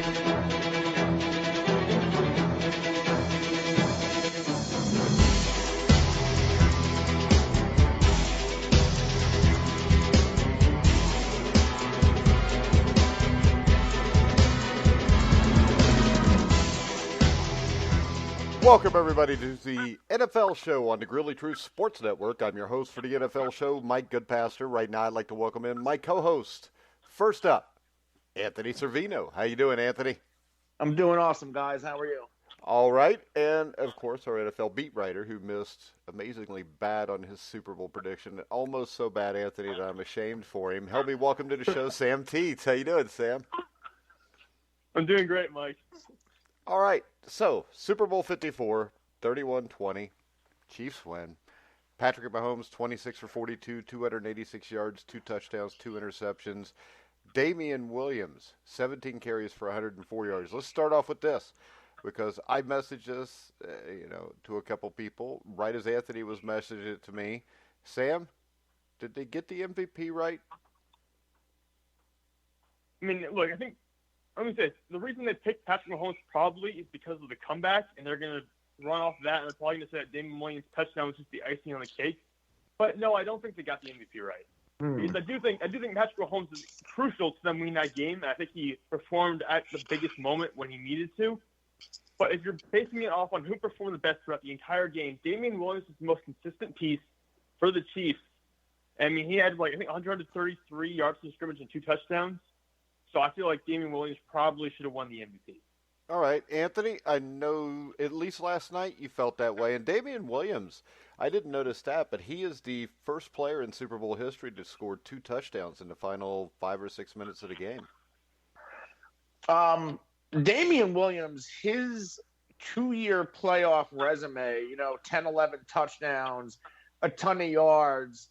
Welcome, everybody, to the NFL Show on the Grizzly Truth Sports Network. I'm your host for the NFL Show, Mike Goodpaster. Right now, I'd like to welcome in my co-host. First up, Anthony Cervino. How you doing, Anthony? I'm doing awesome, guys. How are you? All right. And, of course, our NFL beat writer who missed amazingly bad on his Super Bowl prediction. Almost so bad, Anthony, that I'm ashamed for him. Help me welcome to the show, Sam Teets. How you doing, Sam? I'm doing great, Mike. All right, so Super Bowl 54, 31-20, Chiefs win. Patrick Mahomes, 26 for 42, 286 yards, 2 touchdowns, 2 interceptions. Damian Williams, 17 carries for 104 yards. Let's start off with this, because I messaged this, to a couple people right as Anthony was messaging it to me. Sam, did they get the MVP right? I mean, look, I think, let me say this. The reason they picked Patrick Mahomes probably is because of the comeback, and they're going to run off that, and they're probably going to say that Damian Williams' touchdown was just the icing on the cake. But no, I don't think they got the MVP right. Because I do think Patrick Mahomes is crucial to them winning that game, and I think he performed at the biggest moment when he needed to. But if you're basing it off on who performed the best throughout the entire game, Damian Williams is the most consistent piece for the Chiefs. I mean, he had, 133 yards from scrimmage and 2 touchdowns. So I feel like Damian Williams probably should have won the MVP. All right, Anthony, I know at least last night you felt that way. And Damian Williams, I didn't notice that, but he is the first player in Super Bowl history to score 2 touchdowns in the final 5 or 6 minutes of the game. Damian Williams, his 2-year playoff resume, 10, 11 touchdowns, a ton of yards.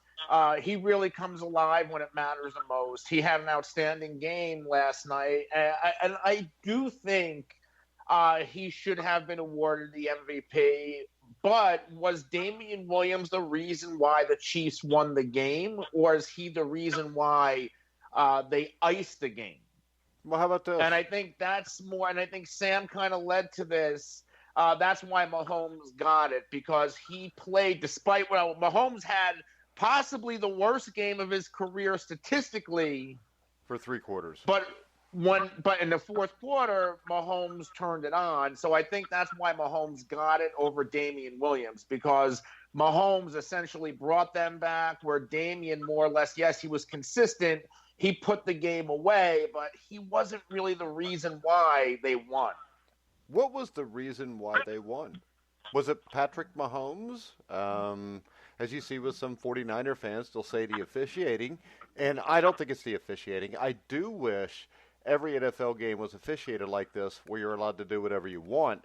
He really comes alive when it matters the most. He had an outstanding game last night, and I do think he should have been awarded the MVP. But was Damian Williams the reason why the Chiefs won the game, or is he the reason why they iced the game? Well, how about this? And I think that's more, and I think Sam kind of led to this. That's why Mahomes got it, because he played despite what Mahomes had – possibly the worst game of his career statistically for 3 quarters. But in the fourth quarter, Mahomes turned it on. So I think that's why Mahomes got it over Damian Williams, because Mahomes essentially brought them back, where Damian more or less, yes, he was consistent. He put the game away, but he wasn't really the reason why they won. What was the reason why they won? Was it Patrick Mahomes? As you see with some 49er fans, they'll say the officiating, and I don't think it's the officiating. I do wish every NFL game was officiated like this, where you're allowed to do whatever you want.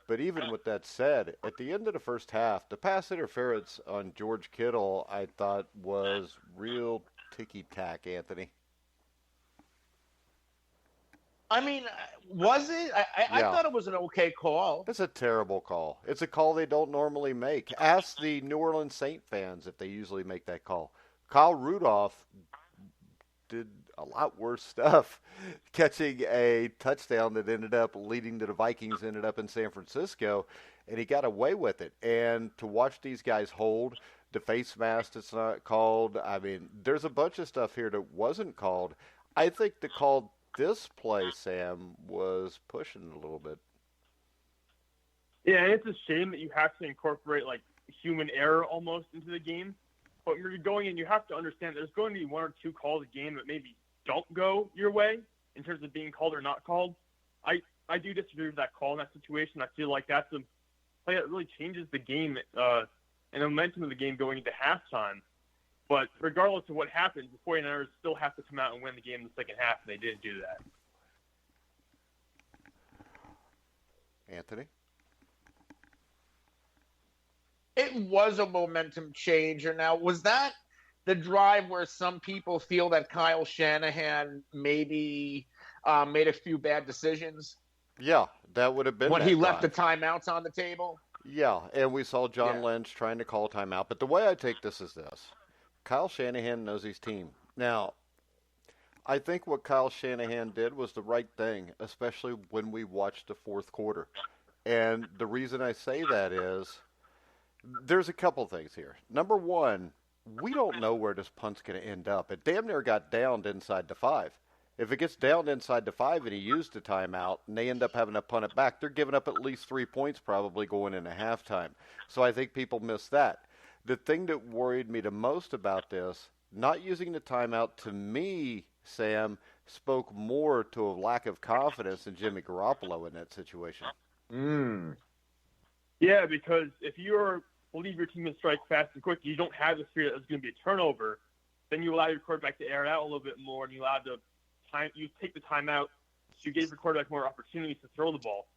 But even with that said, at the end of the first half, the pass interference on George Kittle, I thought, was real ticky-tack, Anthony. I mean, was it? I thought it was an okay call. It's a terrible call. It's a call they don't normally make. Ask the New Orleans Saint fans if they usually make that call. Kyle Rudolph did a lot worse stuff, catching a touchdown that ended up leading to the Vikings, ended up in San Francisco, and he got away with it. And to watch these guys hold the face mask that's not called, I mean, there's a bunch of stuff here that wasn't called. I think the call this play, Sam, was pushing a little bit. Yeah, and it's a shame that you have to incorporate human error almost into the game. But when you're going in, you have to understand there's going to be 1 or 2 calls a game that maybe don't go your way in terms of being called or not called. I do disagree with that call in that situation. I feel like that's a play that really changes the game and the momentum of the game going into halftime. But regardless of what happens, the 49ers still have to come out and win the game in the second half, and they didn't do that. Anthony? It was a momentum changer. Now, was that the drive where some people feel that Kyle Shanahan maybe made a few bad decisions? Yeah, that would have been when he left drive. the timeouts on the table? Yeah, and we saw John Lynch trying to call timeout. But the way I take this is this. Kyle Shanahan knows his team. Now, I think what Kyle Shanahan did was the right thing, especially when we watched the fourth quarter. And the reason I say that is there's a couple things here. Number one, we don't know where this punt's going to end up. It damn near got downed inside the 5. If it gets downed inside the 5 and he used a timeout and they end up having to punt it back, they're giving up at least 3 points probably going into halftime. So I think people miss that. The thing that worried me the most about this, not using the timeout, to me, Sam, spoke more to a lack of confidence in Jimmy Garoppolo in that situation. Yeah, because if you believe your team can strike fast and quick, you don't have the fear that there's going to be a turnover, then you allow your quarterback to air it out a little bit more, and you take the timeout, so you give your quarterback more opportunities to throw the ball.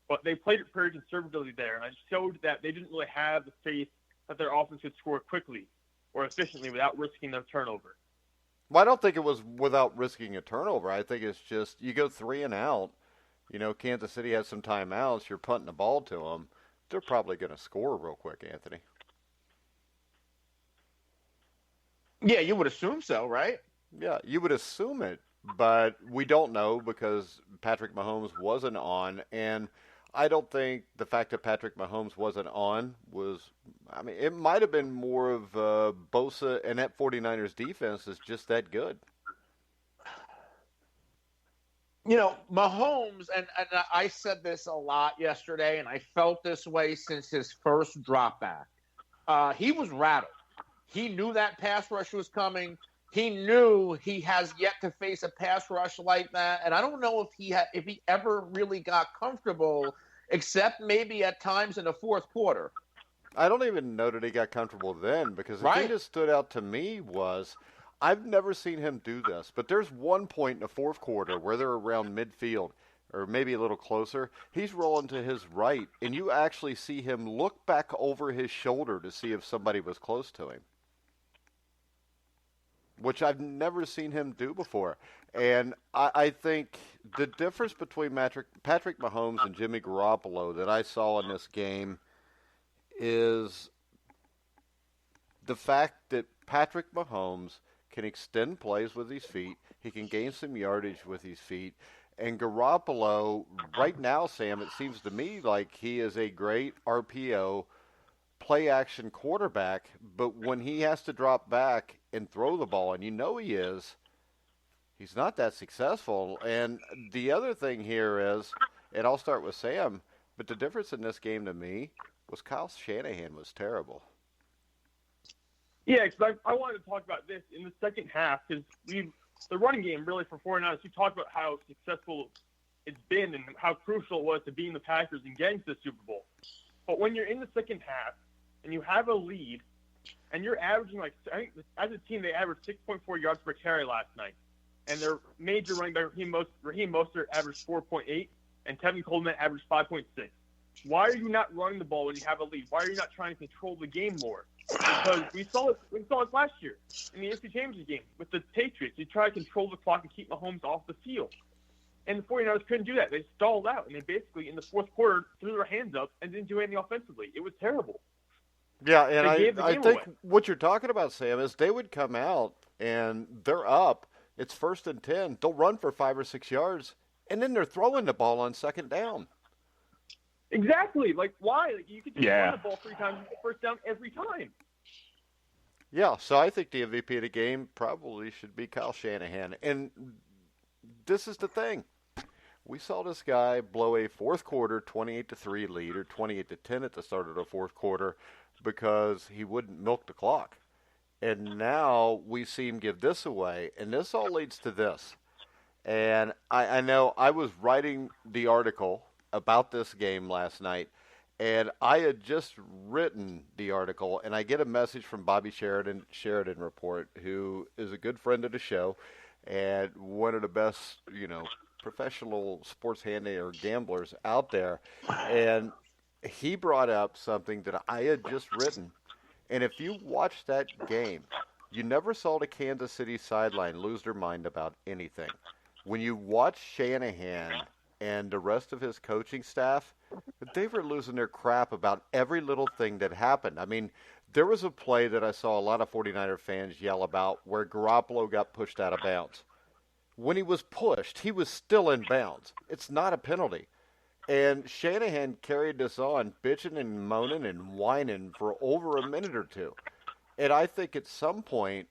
But they played it very conservatively there, and I showed that they didn't really have the faith that their offense could score quickly or efficiently without risking their turnover. Well, I don't think it was without risking a turnover. I think it's just you go 3 and out. You know, Kansas City has some timeouts. You're punting the ball to them. They're probably going to score real quick, Anthony. Yeah, you would assume so, right? Yeah, you would assume it, but we don't know because Patrick Mahomes wasn't on, and I don't think the fact that Patrick Mahomes wasn't on was, I mean, it might have been more of Bosa, and that 49ers defense is just that good. You know, Mahomes, and I said this a lot yesterday, and I felt this way since his first drop back. He was rattled. He knew that pass rush was coming. He knew he has yet to face a pass rush like that, and I don't know if he ever really got comfortable, except maybe at times in the fourth quarter. I don't even know that he got comfortable then, because the thing that stood out to me was I've never seen him do this, but there's one point in the fourth quarter where they're around midfield, or maybe a little closer. He's rolling to his right, and you actually see him look back over his shoulder to see if somebody was close to him, which I've never seen him do before. And I think the difference between Patrick Mahomes and Jimmy Garoppolo that I saw in this game is the fact that Patrick Mahomes can extend plays with his feet. He can gain some yardage with his feet. And Garoppolo, right now, Sam, it seems to me like he is a great RPO play-action quarterback, but when he has to drop back and throw the ball, and you know he is, he's not that successful. And the other thing here is, and I'll start with Sam, but the difference in this game to me was Kyle Shanahan was terrible. Yeah, because I wanted to talk about this in the second half, because the running game really for 49ers, we talked about how successful it's been and how crucial it was to beating the Packers and getting to the Super Bowl. But when you're in the second half and you have a lead and you're averaging, like, I think as a team they averaged 6.4 yards per carry last night, and their major running back Raheem Mostert averaged 4.8 and Tevin Coleman averaged 5.6. Why are you not running the ball when you have a lead? Why are you not trying to control the game more? Because we saw it last year in the NFC Championship game with the Patriots. You try to control the clock and keep Mahomes off the field. And the 49ers couldn't do that. They stalled out, and they basically, in the fourth quarter, threw their hands up and didn't do anything offensively. It was terrible. Yeah, and I think what you're talking about, Sam, is they would come out, and they're up. It's 1st and 10. They'll run for 5 or 6 yards, and then they're throwing the ball on second down. Exactly. Like, why? Like, you could just run the ball 3 times and get first down every time. Yeah, so I think the MVP of the game probably should be Kyle Shanahan. And this is the thing. We saw this guy blow a fourth quarter 28-3 lead, or 28-10 at the start of the fourth quarter, because he wouldn't milk the clock. And now we see him give this away, and this all leads to this. And I know I was writing the article about this game last night, and I had just written the article, and I get a message from Bobby Sheridan Report, who is a good friend of the show and one of the best, professional sports or gamblers out there. And he brought up something that I had just written. And if you watch that game, you never saw the Kansas City sideline lose their mind about anything. When you watch Shanahan and the rest of his coaching staff, they were losing their crap about every little thing that happened. I mean, there was a play that I saw a lot of 49er fans yell about where Garoppolo got pushed out of bounds. when he was pushed, he was still in bounds. It's not a penalty. And Shanahan carried this on, bitching and moaning and whining for over a minute or two. And I think at some point,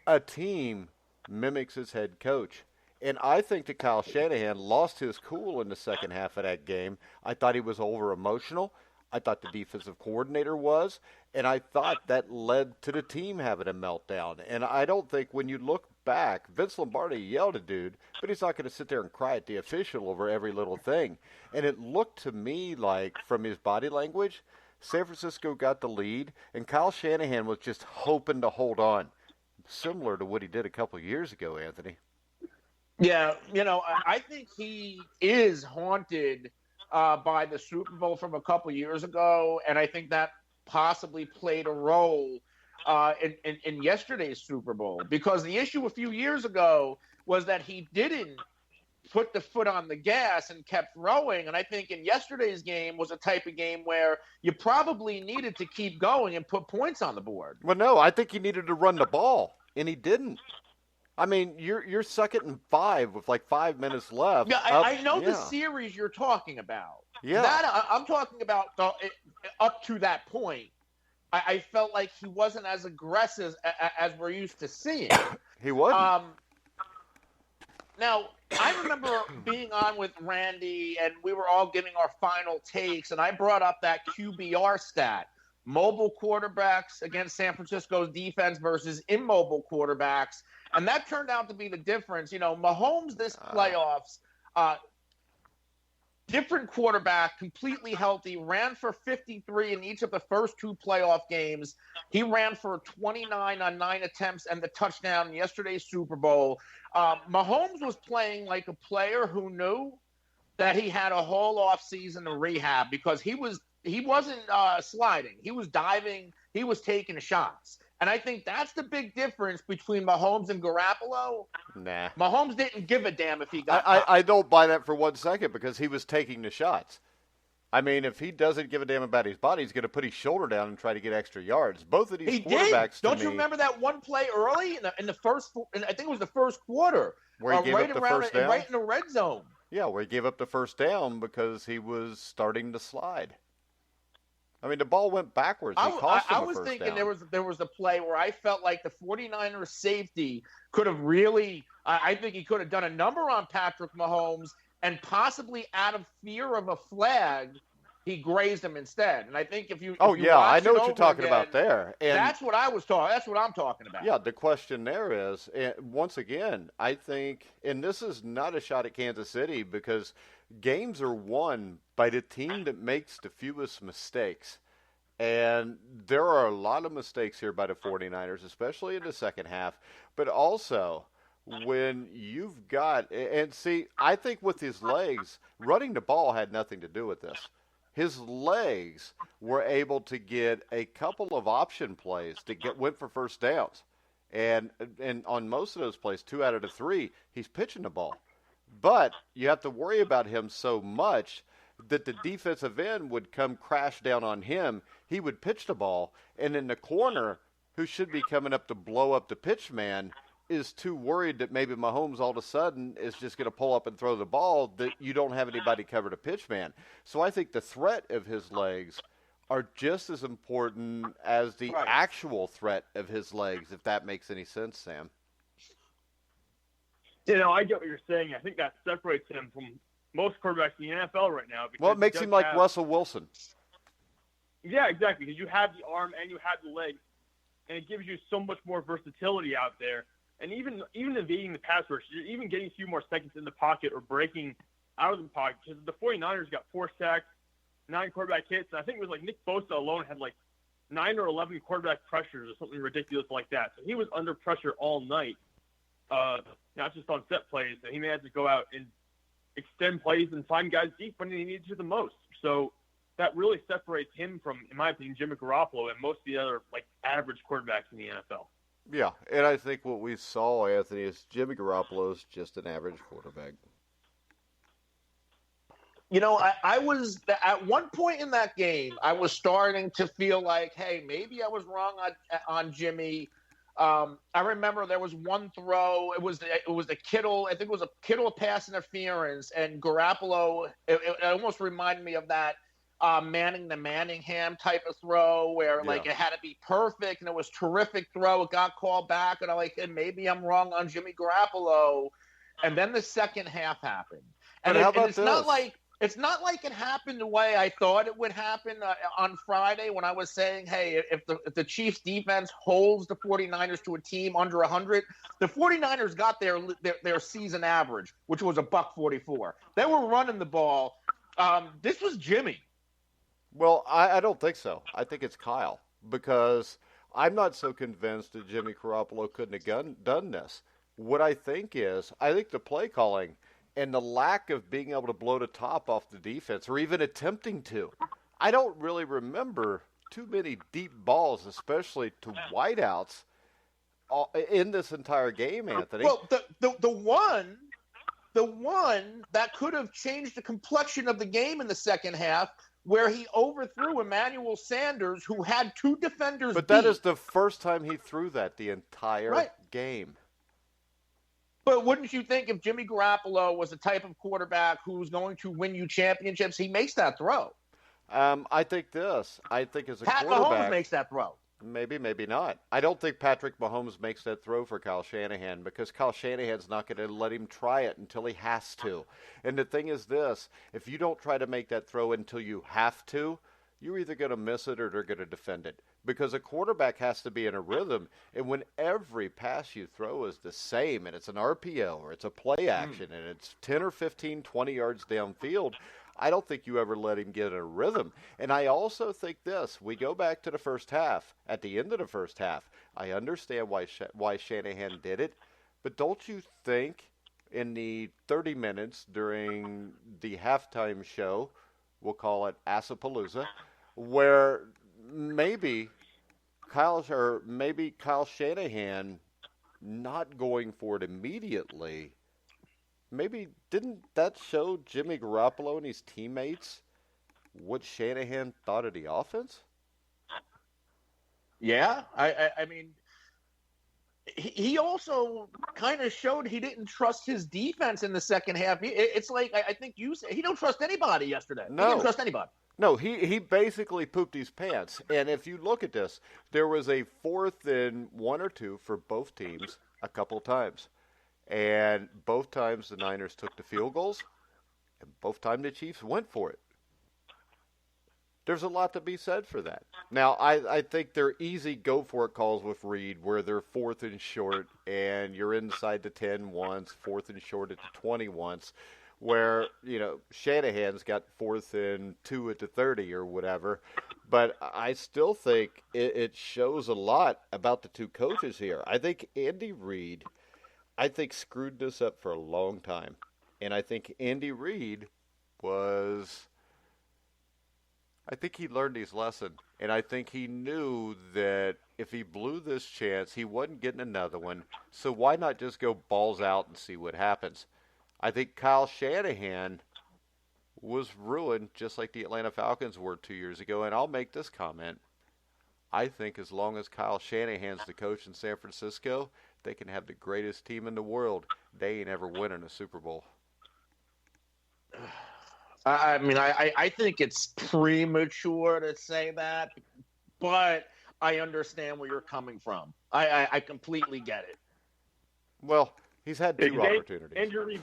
a team mimics his head coach. And I think that Kyle Shanahan lost his cool in the second half of that game. I thought he was over emotional. I thought the defensive coordinator was. And I thought that led to the team having a meltdown. And I don't think when you look back, Vince Lombardi yelled at dude, but he's not going to sit there and cry at the official over every little thing. And it looked to me like, from his body language, San Francisco got the lead, and Kyle Shanahan was just hoping to hold on, similar to what he did a couple of years ago, Anthony. Yeah, I think he is haunted by the Super Bowl from a couple years ago, and I think that possibly played a role in yesterday's Super Bowl, because the issue a few years ago was that he didn't put the foot on the gas and kept throwing, and I think in yesterday's game was a type of game where you probably needed to keep going and put points on the board. Well, no, I think he needed to run the ball, and he didn't. I mean, you're second and 5 with like 5 minutes left. Yeah, I know the series you're talking about. Yeah, I'm talking about up to that point. I felt like he wasn't as aggressive as we're used to seeing. He wasn't. Now, I remember being on with Randy, and we were all giving our final takes, and I brought up that QBR stat. Mobile quarterbacks against San Francisco's defense versus immobile quarterbacks. And that turned out to be the difference. Mahomes this playoffs, different quarterback, completely healthy, ran for 53 in each of the first 2 playoff games. He ran for 29 on 9 attempts and the touchdown in yesterday's Super Bowl. Mahomes was playing like a player who knew that he had a whole offseason to rehab, because he wasn't sliding. He was diving. He was taking shots. And I think that's the big difference between Mahomes and Garoppolo. Nah. Mahomes didn't give a damn if he got I don't buy that for 1 second, because he was taking the shots. I mean, if he doesn't give a damn about his body, he's going to put his shoulder down and try to get extra yards. Both of these quarterbacks, Don't you remember that one play early in the first? I think it was the first quarter, where he gave up the first down, right in the red zone. Yeah, where he gave up the first down because he was starting to slide. I mean, the ball went backwards. He cost him I was a first thinking down. there was a play where I felt like the 49ers safety could have really – I think he could have done a number on Patrick Mahomes, and possibly out of fear of a flag, he grazed him instead. And I think if you I know what you're talking about there. And that's what I was talking. That's what I'm talking about. Yeah, the question there is, once again, I think, and this is not a shot at Kansas City, because games are won by the team that makes the fewest mistakes. And there are a lot of mistakes here by the 49ers, especially in the second half. But also, when you've got, and see, I think with his legs, running the ball had nothing to do with this. His legs were able to get a couple of option plays that went for first downs. And on most of those plays, 2 out of the 3, he's pitching the ball. But you have to worry about him so much that the defensive end would come crash down on him. He would pitch the ball, and in the corner, who should be coming up to blow up the pitch man, is too worried that maybe Mahomes all of a sudden is just going to pull up and throw the ball, that you don't have anybody cover the pitch man. So I think the threat of his legs are just as important as the actual threat of his legs, if that makes any sense, Sam. I get what you're saying. I think that separates him from most quarterbacks in the NFL right now. Well, it makes him like Russell Wilson. Yeah, exactly, because you have the arm and you have the legs, and it gives you so much more versatility out there. And even evading the pass rush, you're even getting a few more seconds in the pocket or breaking out of the pocket, because the 49ers got 4 sacks, 9 quarterback hits, and I think it was like Nick Bosa alone had like 9 or 11 quarterback pressures or something ridiculous like that. So he was under pressure all night, not just on set plays. So he may have to go out and extend plays and find guys deep when he needs to the most. So that really separates him from, in my opinion, Jimmy Garoppolo and most of the other like average quarterbacks in the NFL. Yeah, and I think what we saw, Anthony, is Jimmy Garoppolo is just an average quarterback. I was at one point in that game, I was starting to feel like, hey, maybe I was wrong on Jimmy. I remember there was one throw. It was the Kittle. I think it was a Kittle pass interference, and Garoppolo. It almost reminded me of that Manning the Manningham type of throw where like it had to be perfect, and it was terrific throw. It got called back, and I'm like, and maybe I'm wrong on Jimmy Garoppolo. And then the second half happened, and, it's not like it happened the way I thought it would happen on Friday when I was saying, hey, if the Chiefs defense holds the 49ers to a team under 100, the 49ers got their season average, which was $144. They were running the ball. This was Jimmy. Well, I don't think so. I think it's Kyle, because I'm not so convinced that Jimmy Garoppolo couldn't have done this. What I think the play calling and the lack of being able to blow the top off the defense, or even attempting to. I don't really remember too many deep balls, especially to wideouts, in this entire game, Anthony. Well, the one that could have changed the complexion of the game in the second half, where he overthrew Emmanuel Sanders, who had two defenders But that is the first time he threw that the entire game. But wouldn't you think if Jimmy Garoppolo was the type of quarterback who's going to win you championships, he makes that throw? I think as a Pat quarterback, Mahomes makes that throw. Maybe, maybe not. I don't think Patrick Mahomes makes that throw for Kyle Shanahan, because Kyle Shanahan's not going to let him try it until he has to. And the thing is this, if you don't try to make that throw until you have to, you're either going to miss it or they're going to defend it. Because a quarterback has to be in a rhythm, and when every pass you throw is the same, and it's an RPO or it's a play action, and it's 10 or 15, 20 yards downfield, I don't think you ever let him get in a rhythm. And I also think this, we go back to the first half. At the end of the first half, I understand why Shanahan did it, but don't you think in the 30 minutes during the halftime show, we'll call it Asapalooza, where maybe Kyle Shanahan not going for it immediately, maybe didn't that show Jimmy Garoppolo and his teammates what Shanahan thought of the offense? Yeah, I mean, he also kind of showed he didn't trust his defense in the second half. It's like I think you said he don't trust anybody yesterday. No. He didn't trust anybody. No, he basically pooped his pants. And if you look at this, there was a 4th and 1 or 2 for both teams a couple times. And both times the Niners took the field goals, and both times the Chiefs went for it. There's a lot to be said for that. Now, I think they're easy go-for-it calls with Reid, where they're 4th and short, and you're inside the 10 once, 4th and short at the 20 once, where, Shanahan's got 4th and 2 at the 30 or whatever. But I still think it shows a lot about the two coaches here. I think Andy Reid, screwed this up for a long time. And I think Andy Reid he learned his lesson. And I think he knew that if he blew this chance, he wasn't getting another one. So why not just go balls out and see what happens? I think Kyle Shanahan was ruined just like the Atlanta Falcons were 2 years ago. And I'll make this comment. I think as long as Kyle Shanahan's the coach in San Francisco, they can have the greatest team in the world. They ain't ever winning a Super Bowl. I mean, I think it's premature to say that, but I understand where you're coming from. I completely get it. Well, he's had two opportunities.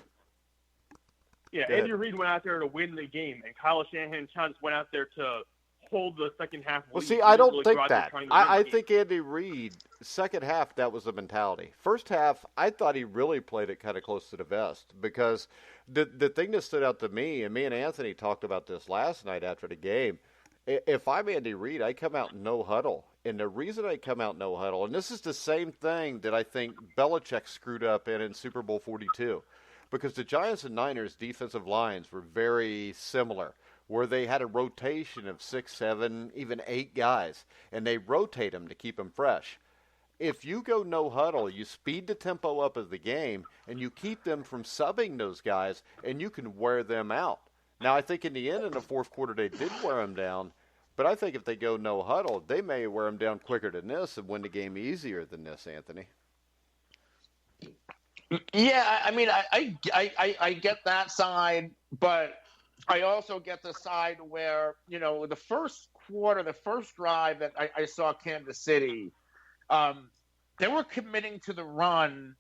Andy Reid went out there to win the game, and Kyle Shanahan just went out there to hold the second half. Well, see, I don't think that. I think Andy Reid, second half, that was the mentality. First half, I thought he really played it kind of close to the vest, because the thing that stood out to me, and me and Anthony talked about this last night after the game, if I'm Andy Reid, I come out no huddle. And the reason I come out no huddle, and this is the same thing that I think Belichick screwed up in Super Bowl 42, because the Giants and Niners defensive lines were very similar, where they had a rotation of 6, 7, even 8 guys, and they rotate them to keep them fresh. If you go no huddle, you speed the tempo up of the game, and you keep them from subbing those guys, and you can wear them out. Now, I think in the end, in the fourth quarter, they did wear them down, But I think if they go no huddle, they may wear them down quicker than this and win the game easier than this, Anthony. Yeah, I mean, I get that side, but I also get the side where, the first quarter, the first drive that I saw Kansas City, they were committing to the run,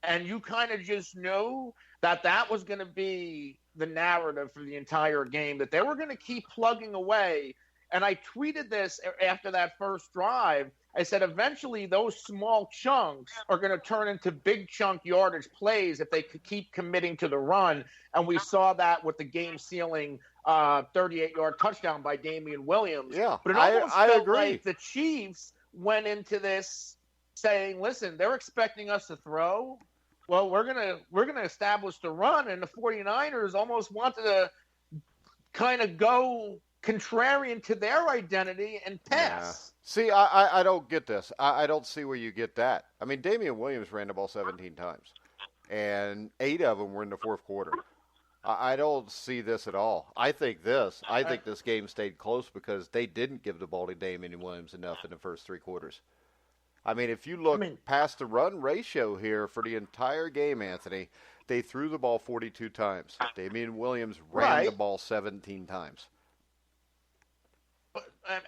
and you kind of just knew that was going to be the narrative for the entire game, that they were going to keep plugging away. And I tweeted this after that first drive. I said, eventually those small chunks are going to turn into big chunk yardage plays if they could keep committing to the run. And we saw that with the game-sealing 38-yard touchdown by Damian Williams. Yeah, but it almost I felt agree. like the Chiefs went into this saying, listen, they're expecting us to throw. Well, we're gonna establish the run, and the 49ers almost wanted to kind of go contrarian to their identity and pass. Yeah. See, I don't get this. I don't see where you get that. I mean, Damian Williams ran the ball 17 times, and 8 of them were in the fourth quarter. I don't see this at all. I think this game stayed close because they didn't give the ball to Damian Williams enough in the first 3 quarters. I mean, if you look past the run ratio here for the entire game, Anthony, they threw the ball 42 times. Damian Williams ran the ball 17 times.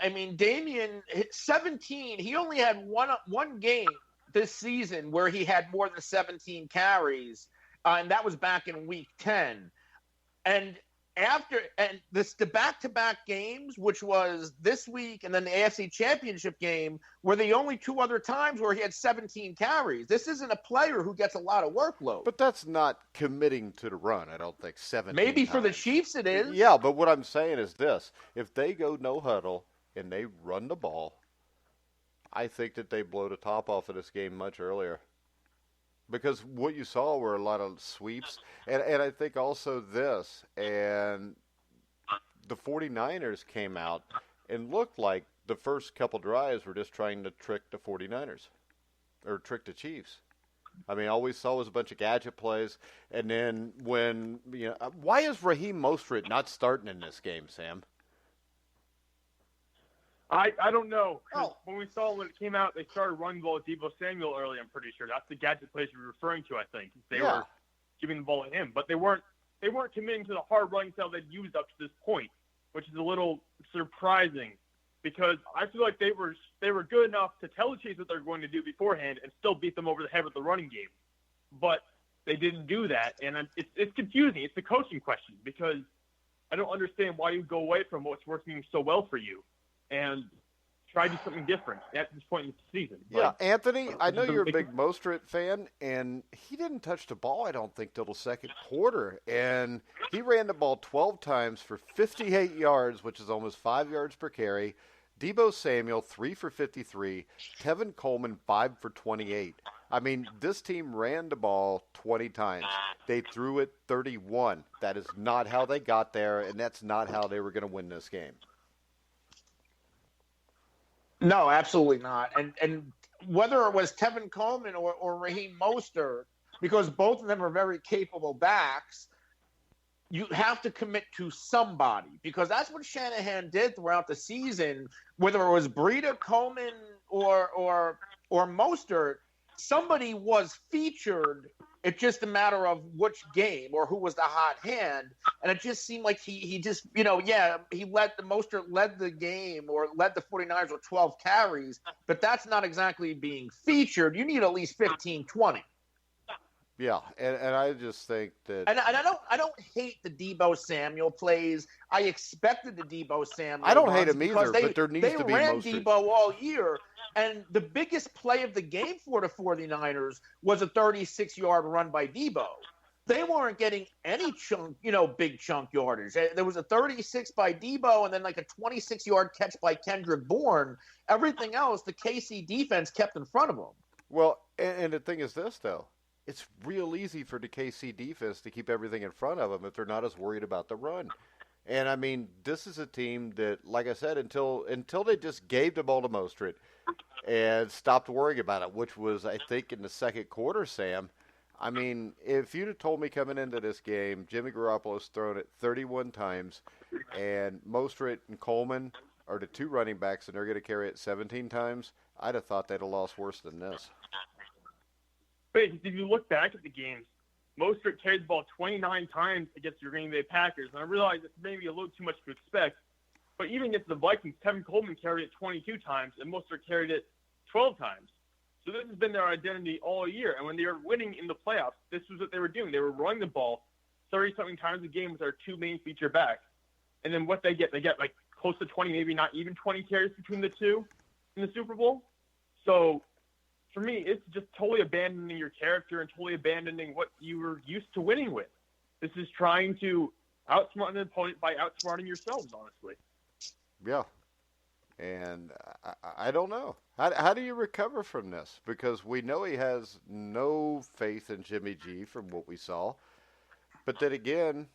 I mean, Damian, 17, he only had one game this season where he had more than 17 carries, and that was back in week 10. And the back-to-back games, which was this week and then the AFC Championship game, were the only 2 other times where he had 17 carries. This isn't a player who gets a lot of workload. But that's not committing to the run, I don't think, 17 Maybe times. for the Chiefs it is. Yeah, but what I'm saying is this. If they go no huddle and they run the ball, I think that they blow the top off of this game much earlier. Because what you saw were a lot of sweeps. And I think also this, and the 49ers came out and looked like the first couple drives were just trying to trick the 49ers or trick the Chiefs. I mean, all we saw was a bunch of gadget plays. And then when, why is Raheem Mostert not starting in this game, Sam? I don't know. When we saw when it came out, they started running the ball with Deebo Samuel early, I'm pretty sure. That's the gadget plays you're referring to, I think. They were giving the ball to him. But they weren't committing to the hard running style they'd used up to this point, which is a little surprising because I feel like they were good enough to tell the Chiefs what they're going to do beforehand and still beat them over the head with the running game. But they didn't do that, and it's confusing. It's the coaching question because I don't understand why you go away from what's working so well for you and try to do something different at this point in the season. Yeah, Anthony, I know you're a big Mostert fan, and he didn't touch the ball, I don't think, till the second quarter. And he ran the ball 12 times for 58 yards, which is almost 5 yards per carry. Deebo Samuel, 3 for 53. Tevin Coleman, 5 for 28. I mean, this team ran the ball 20 times. They threw it 31. That is not how they got there, and that's not how they were going to win this game. No, absolutely not. And whether it was Tevin Coleman or Raheem Mostert, because both of them are very capable backs, you have to commit to somebody because that's what Shanahan did throughout the season. Whether it was Breida, Coleman, or Mostert, somebody was featured. It's just a matter of which game or who was the hot hand. And it just seemed like he just, he Mostert led the game or led the 49ers with 12 carries, but that's not exactly being featured. You need at least 15, 20. Yeah, and I just think that and I don't hate the Deebo Samuel plays. I expected the Deebo Samuel. I don't hate him either, but there needs to be They ran Mostert. Deebo all year, and the biggest play of the game for the 49ers was a 36-yard run by Deebo. They weren't getting any chunk, big chunk yardage. There was a 36 by Deebo and then like a 26-yard catch by Kendrick Bourne. Everything else, the KC defense kept in front of them. Well, and the thing is this, though. It's real easy for the KC defense to keep everything in front of them if they're not as worried about the run. And, I mean, this is a team that, like I said, until they just gave the ball to Mostert and stopped worrying about it, which was, I think, in the second quarter, Sam, I mean, if you'd have told me coming into this game, Jimmy Garoppolo's thrown it 31 times, and Mostert and Coleman are the two running backs, and they're going to carry it 17 times, I'd have thought they'd have lost worse than this. But if you look back at the games, Mostert carried the ball 29 times against the Green Bay Packers, and I realize it's maybe a little too much to expect, but even against the Vikings, Tevin Coleman carried it 22 times, and Mostert carried it 12 times. So this has been their identity all year. And when they were winning in the playoffs, this was what they were doing. They were running the ball 30-something times a game with their two main feature backs. And then what they get like close to 20, maybe not even 20 carries between the two in the Super Bowl. So for me, it's just totally abandoning your character and totally abandoning what you were used to winning with. This is trying to outsmart an opponent by outsmarting yourselves, honestly. Yeah. And I don't know. How do you recover from this? Because we know he has no faith in Jimmy G from what we saw. But then again,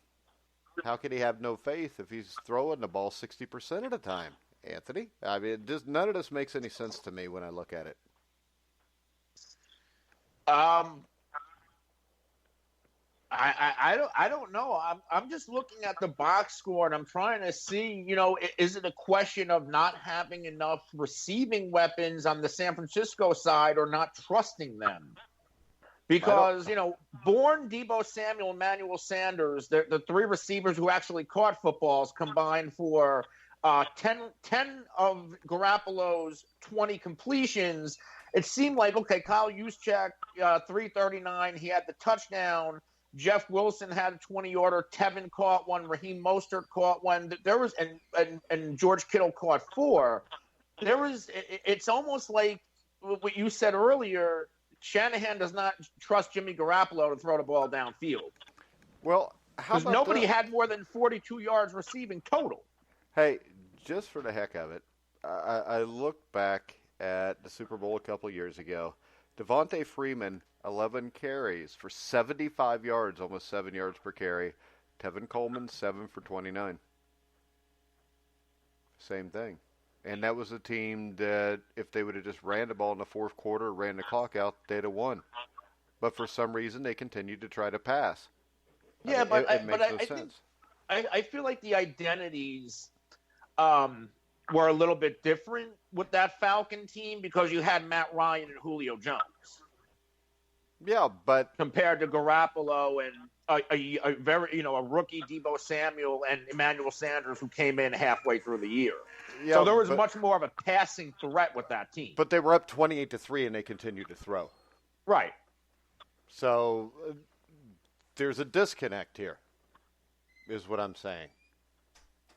how can he have no faith if he's throwing the ball 60% of the time, Anthony? I mean, none of this makes any sense to me when I look at it. I don't know. I'm just looking at the box score and I'm trying to see, is it a question of not having enough receiving weapons on the San Francisco side or not trusting them? Because, Bourne, Deebo Samuel, Emmanuel Sanders, the three receivers who actually caught footballs combined for 10 of Garoppolo's 20 completions. It seemed like, okay, Kyle Juszczyk, 339, he had the touchdown. Jeff Wilson had a 20-yarder. Tevin caught one. Raheem Mostert caught one. There was and George Kittle caught 4. It's almost like what you said earlier. Shanahan does not trust Jimmy Garoppolo to throw the ball downfield. Well, because nobody had more than 42 yards receiving total. Hey, just for the heck of it, I looked back at the Super Bowl a couple years ago. Devontae Freeman, 11 carries for 75 yards, almost 7 yards per carry. Tevin Coleman, 7 for 29. Same thing. And that was a team that if they would have just ran the ball in the fourth quarter, ran the clock out, they'd have won. But for some reason, they continued to try to pass. Yeah, I feel like the identities were a little bit different with that Falcon team because you had Matt Ryan and Julio Jones. Yeah, but compared to Garoppolo and a rookie Deebo Samuel and Emmanuel Sanders who came in halfway through the year. Yeah, so there was much more of a passing threat with that team. But they were up 28-3 and they continued to throw. Right. So there's a disconnect here, is what I'm saying.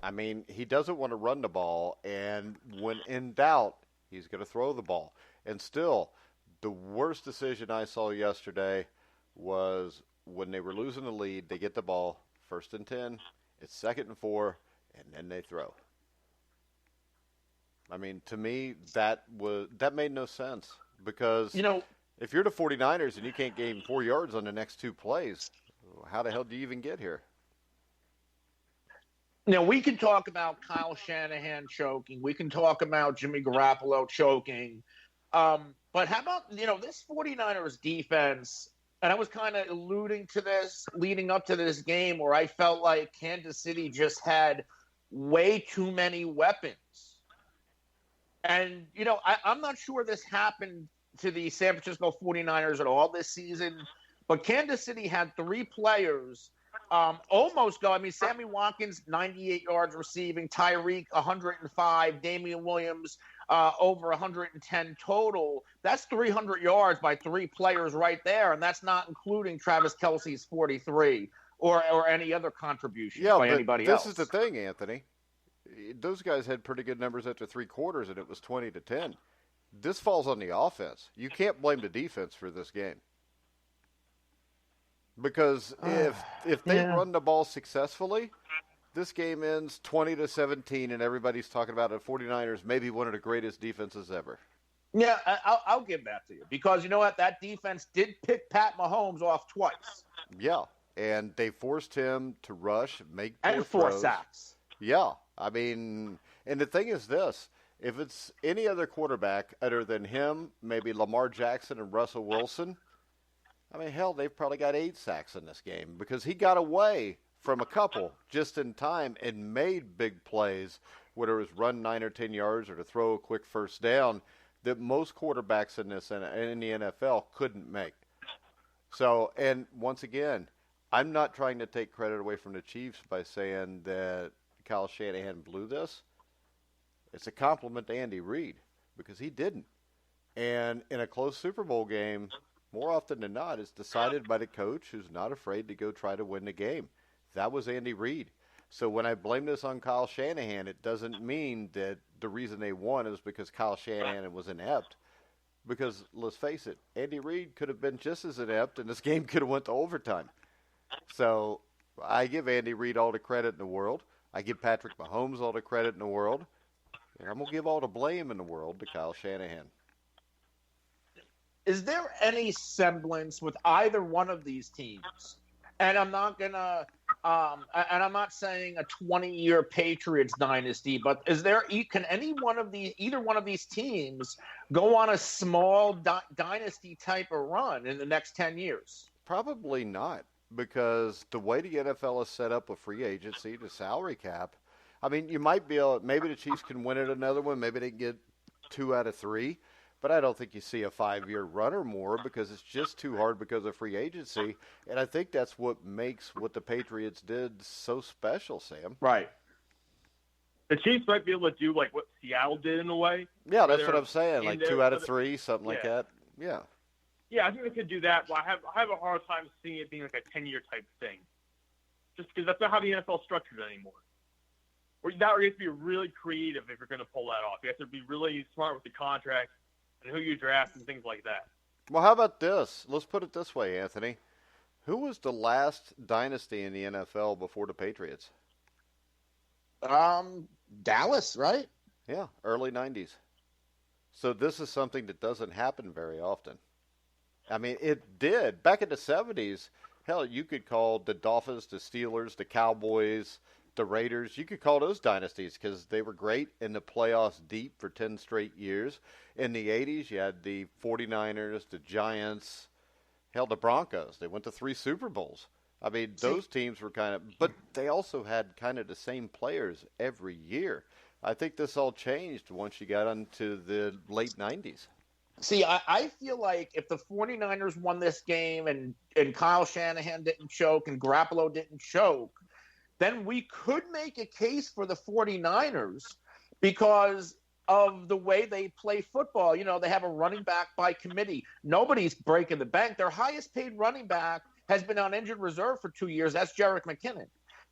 I mean, he doesn't want to run the ball, and when in doubt, he's going to throw the ball. And still, the worst decision I saw yesterday was when they were losing the lead, they get the ball, 1st and 10, it's 2nd and 4, and then they throw. I mean, to me, that made no sense because if you're the 49ers and you can't gain 4 yards on the next 2 plays, how the hell do you even get here? Now, we can talk about Kyle Shanahan choking. We can talk about Jimmy Garoppolo choking. But how about, this 49ers defense, and I was kind of alluding to this leading up to this game where I felt like Kansas City just had way too many weapons. And, I'm not sure this happened to the San Francisco 49ers at all this season, but Kansas City had 3 players almost go. I mean, Sammy Watkins, 98 yards receiving, Tyreek, 105, Damian Williams, over 110 total. That's 300 yards by 3 players right there, and that's not including Travis Kelce's 43 or any other contribution by anybody else. This is the thing, Anthony. Those guys had pretty good numbers after 3 quarters, and it was 20-10. This falls on the offense. You can't blame the defense for this game. Because if they run the ball successfully, this game ends 20-17, and everybody's talking about the 49ers maybe one of the greatest defenses ever. Yeah, I'll give that to you. Because you know what? That defense did pick Pat Mahomes off twice. Yeah, and they forced him to rush, make and 4 sacks. Yeah, I mean, and the thing is this. If it's any other quarterback other than him, maybe Lamar Jackson and Russell Wilson, I mean, hell, they've probably got 8 sacks in this game because he got away from a couple just in time and made big plays, whether it was run 9 or 10 yards or to throw a quick first down, that most quarterbacks in the NFL couldn't make. So, and once again, I'm not trying to take credit away from the Chiefs by saying that Kyle Shanahan blew this. It's a compliment to Andy Reid because he didn't. And in a close Super Bowl game, more often than not, it's decided by the coach who's not afraid to go try to win the game. That was Andy Reid. So when I blame this on Kyle Shanahan, it doesn't mean that the reason they won is because Kyle Shanahan was inept. Because let's face it, Andy Reid could have been just as inept, and this game could have went to overtime. So I give Andy Reid all the credit in the world. I give Patrick Mahomes all the credit in the world. And I'm going to give all the blame in the world to Kyle Shanahan. Is there any semblance with either one of these teams? And I'm not gonna, and I'm not saying a 20-year Patriots dynasty, but can either one of these teams go on a small dynasty type of run in the next 10 years? Probably not, because the way the NFL is set up with free agency, the salary cap, I mean, you might be able, maybe the Chiefs can win it another one, maybe they can get 2 out of 3. But I don't think you see a 5-year run or more because it's just too hard because of free agency. And I think that's what makes what the Patriots did so special, Sam. Right. The Chiefs might be able to do like what Seattle did in a way. Yeah, that's what I'm saying. Like 2 out of 3, something like that. Yeah. Yeah, I think they could do that. But I have a hard time seeing it being like a 10-year type thing. Just because that's not how the NFL is structured anymore. Or you have to be really creative if you're going to pull that off. You have to be really smart with the contract and who you draft and things like that. Well, how about this? Let's put it this way, Anthony. Who was the last dynasty in the NFL before the Patriots? Dallas, right? Yeah, early 90s. So this is something that doesn't happen very often. I mean, it did. Back in the 70s, hell, you could call the Dolphins, the Steelers, the Cowboys, the Raiders, you could call those dynasties because they were great in the playoffs deep for 10 straight years. In the 80s, you had the 49ers, the Giants, hell, the Broncos. They went to 3 Super Bowls. I mean, those teams were kind of, but they also had kind of the same players every year. I think this all changed once you got into the late 90s. See, I feel like if the 49ers won this game and Kyle Shanahan didn't choke and Garoppolo didn't choke, then we could make a case for the 49ers because of the way they play football. You know, they have a running back by committee. Nobody's breaking the bank. Their highest paid running back has been on injured reserve for 2 years. That's Jerick McKinnon.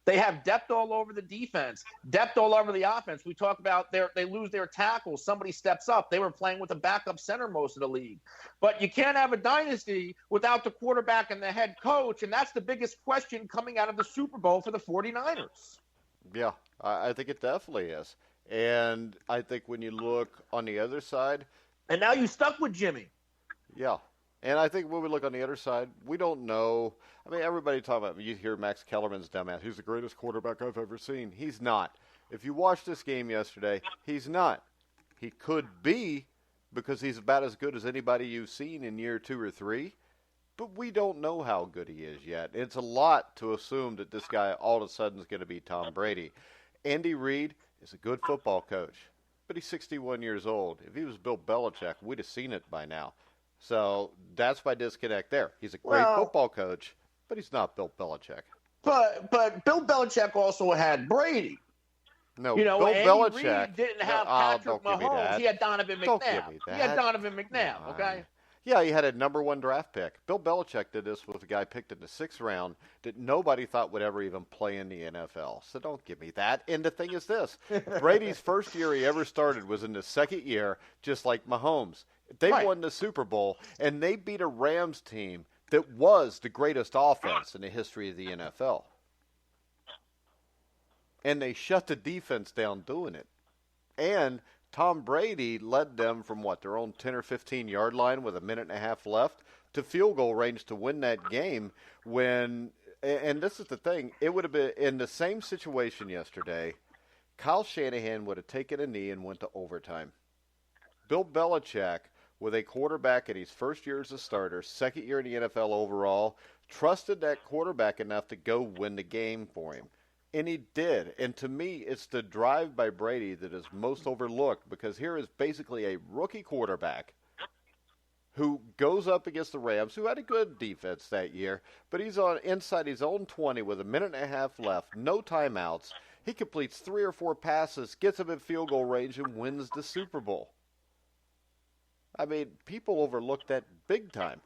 They have depth all over the defense, depth all over the offense. We talk about they lose their tackles. Somebody steps up. They were playing with a backup center most of the league. But you can't have a dynasty without the quarterback and the head coach, and that's the biggest question coming out of the Super Bowl for the 49ers. Yeah, I think it definitely is. And I think when you look on the other side. And now you stuck with Jimmy. Yeah. And I think when we look on the other side, we don't know. I mean, everybody talking about, you hear Max Kellerman's dumbass, he's the greatest quarterback I've ever seen. He's not. If you watched this game yesterday, he's not. He could be because he's about as good as anybody you've seen in year 2 or 3. But we don't know how good he is yet. It's a lot to assume that this guy all of a sudden is going to be Tom Brady. Andy Reid is a good football coach, but he's 61 years old. If he was Bill Belichick, we'd have seen it by now. So that's my disconnect there. He's a great football coach, but he's not Bill Belichick. But Bill Belichick also had Brady. No, you know, Bill Andy Belichick Reid didn't have Patrick Mahomes. He had Donovan McNabb. Don't give me that. He had Donovan McNabb, okay? Yeah, he had a number 1 draft pick. Bill Belichick did this with a guy picked in the 6th round that nobody thought would ever even play in the NFL. So don't give me that. And the thing is this. Brady's first year he ever started was in the 2nd year, just like Mahomes. They won the Super Bowl, and they beat a Rams team that was the greatest offense in the history of the NFL. And they shut the defense down doing it. And Tom Brady led them from, their own 10 or 15-yard line with a minute and a half left to field goal range to win that game when, and this is the thing, it would have been in the same situation yesterday, Kyle Shanahan would have taken a knee and went to overtime. Bill Belichick with a quarterback in his first year as a starter, second year in the NFL overall, trusted that quarterback enough to go win the game for him. And he did. And to me, it's the drive by Brady that is most overlooked, because here is basically a rookie quarterback who goes up against the Rams, who had a good defense that year, but he's on inside his own 20 with a minute and a half left, no timeouts. He completes 3 or 4 passes, gets him in field goal range, and wins the Super Bowl. I mean, people overlook that big time.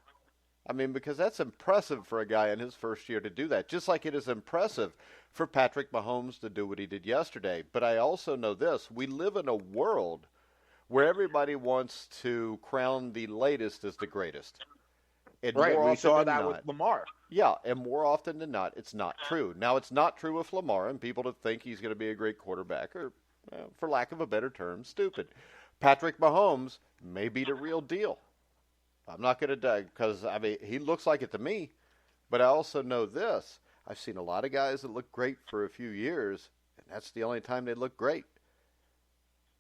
I mean, because that's impressive for a guy in his first year to do that, just like it is impressive for Patrick Mahomes to do what he did yesterday. But I also know this. We live in a world where everybody wants to crown the latest as the greatest. And right, more we saw often than that not, with Lamar. Yeah, and more often than not, it's not true. Now, it's not true with Lamar, and people to think he's going to be a great quarterback are, for lack of a better term, stupid. Patrick Mahomes may be the real deal. I'm not going to, because, I mean, he looks like it to me, but I also know this. I've seen a lot of guys that look great for a few years, and that's the only time they look great.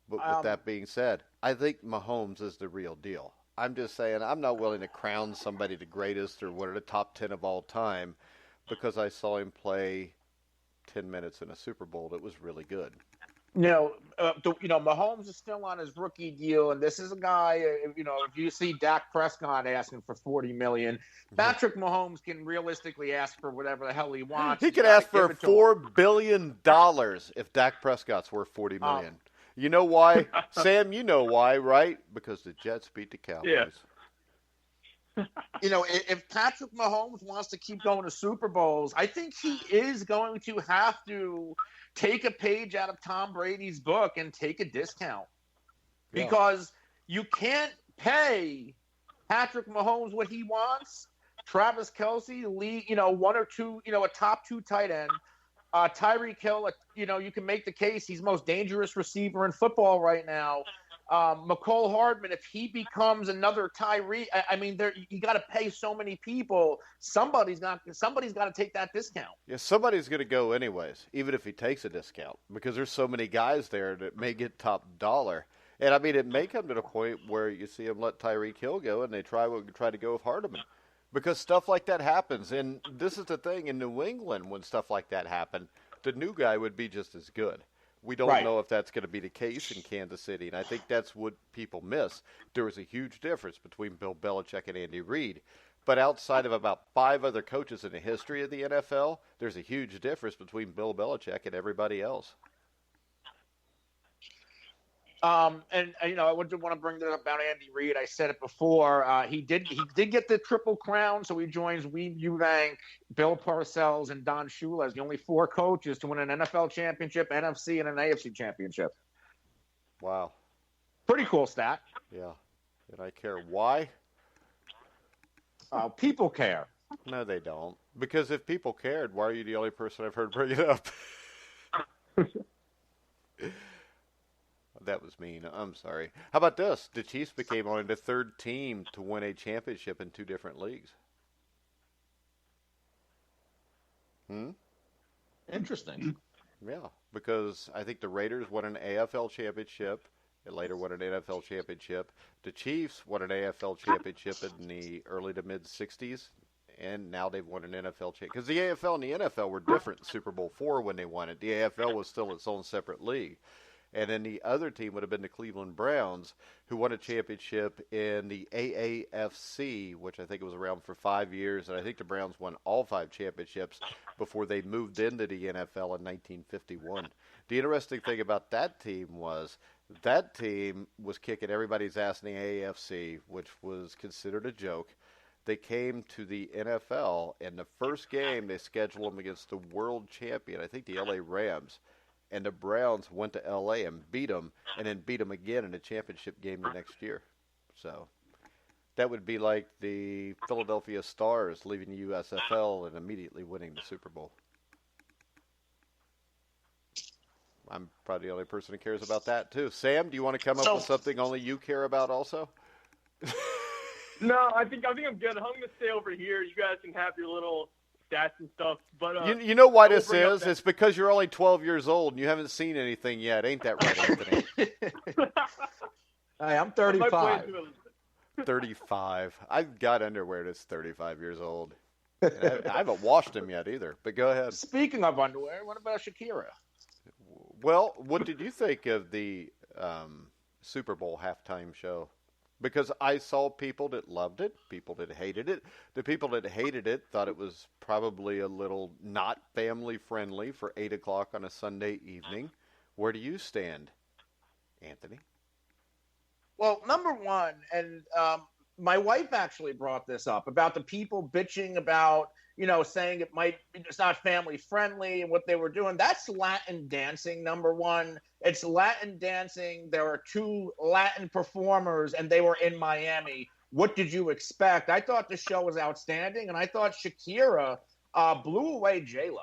But with that being said, I think Mahomes is the real deal. I'm just saying I'm not willing to crown somebody the greatest or one of the top 10 of all time because I saw him play 10 minutes in a Super Bowl that was really good. Mahomes is still on his rookie deal, and this is a guy, if you see Dak Prescott asking for $40 million, Patrick Mahomes can realistically ask for whatever the hell he wants. He could ask for $4 billion if Dak Prescott's worth $40 million. You know why? Sam, you know why, right? Because the Jets beat the Cowboys. Yeah. If Patrick Mahomes wants to keep going to Super Bowls, I think he is going to have to take a page out of Tom Brady's book and take a discount. Yeah. Because you can't pay Patrick Mahomes what he wants. Travis Kelce, one or two, a top 2 tight end. Tyreek Hill, you can make the case he's most dangerous receiver in football right now. McCole Hardman, if he becomes another Tyreek, I mean, you got to pay so many people. Somebody's got to take that discount. Yeah, somebody's going to go anyways, even if he takes a discount, because there's so many guys there that may get top dollar. And I mean, it may come to the point where you see him let Tyreek Hill go, and they try to go with Hardman. Because stuff like that happens. And this is the thing, in New England, when stuff like that happened, the new guy would be just as good. We don't know if that's going to be the case in Kansas City, and I think that's what people miss. There was a huge difference between Bill Belichick and Andy Reid. But outside of about 5 other coaches in the history of the NFL, there's a huge difference between Bill Belichick and everybody else. I would want to bring that up about Andy Reid. I said it before. He did get the Triple Crown, so he joins Weed Eubank, Bill Parcells, and Don Shula as the only 4 coaches to win an NFL championship, NFC, and an AFC championship. Wow. Pretty cool stat. Yeah. And I care why? People care. No, they don't. Because if people cared, why are you the only person I've heard bring it up? That was mean. I'm sorry. How about this? The Chiefs became only the 3rd team to win a championship in 2 different leagues. Interesting. Yeah, because I think the Raiders won an AFL championship. It later won an NFL championship. The Chiefs won an AFL championship in the early to mid-'60s, and now they've won an NFL championship. Because the AFL and the NFL were different in Super Bowl IV when they won it. The AFL was still its own separate league. And then the other team would have been the Cleveland Browns, who won a championship in the AAFC, which I think it was around for 5 years. And I think the Browns won all 5 championships before they moved into the NFL in 1951. The interesting thing about that team was kicking everybody's ass in the AAFC, which was considered a joke. They came to the NFL, and the first game they scheduled them against the world champion, I think the LA Rams. And the Browns went to L.A. and beat them, and then beat them again in a championship game the next year. So that would be like the Philadelphia Stars leaving the USFL and immediately winning the Super Bowl. I'm probably the only person who cares about that, too. Sam, do you want to come up with something only you care about also? No, I think I'm good. I'm going to stay over here. You guys can have your little stats and stuff. But you know why this is? It's because you're only 12 years old and you haven't seen anything yet. Ain't that right, Anthony? Hey, I'm 35. 35. I've got underwear that's 35 years old. And I haven't washed them yet either, but go ahead. Speaking of underwear, what about Shakira? Well, what did you think of the Super Bowl halftime show? Because I saw people that loved it, people that hated it. The people that hated it thought it was probably a little not family friendly for 8 o'clock on a Sunday evening. Where do you stand, Anthony? Well, number one, and my wife actually brought this up about the people bitching about, saying it's not family friendly and what they were doing. That's Latin dancing, number one. It's Latin dancing. There are 2 Latin performers, and they were in Miami. What did you expect? I thought the show was outstanding, and I thought Shakira blew away J-Lo.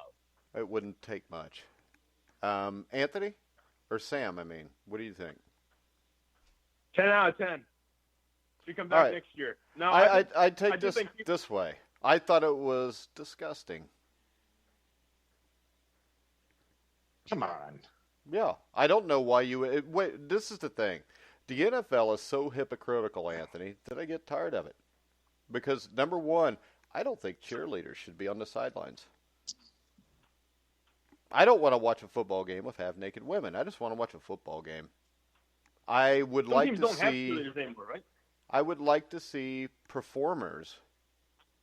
It wouldn't take much. Anthony? Or Sam, what do you think? 10 out of 10. She come back next year. No, I take this way. I thought it was disgusting. Come on. Yeah, I don't know why wait, this is the thing. The NFL is so hypocritical, Anthony, that I get tired of it. Because, number one, I don't think cheerleaders should be on the sidelines. I don't want to watch a football game with half-naked women. I just want to watch a football game. I would Some like teams to don't have see. cheerleaders anymore, right? I would like to see performers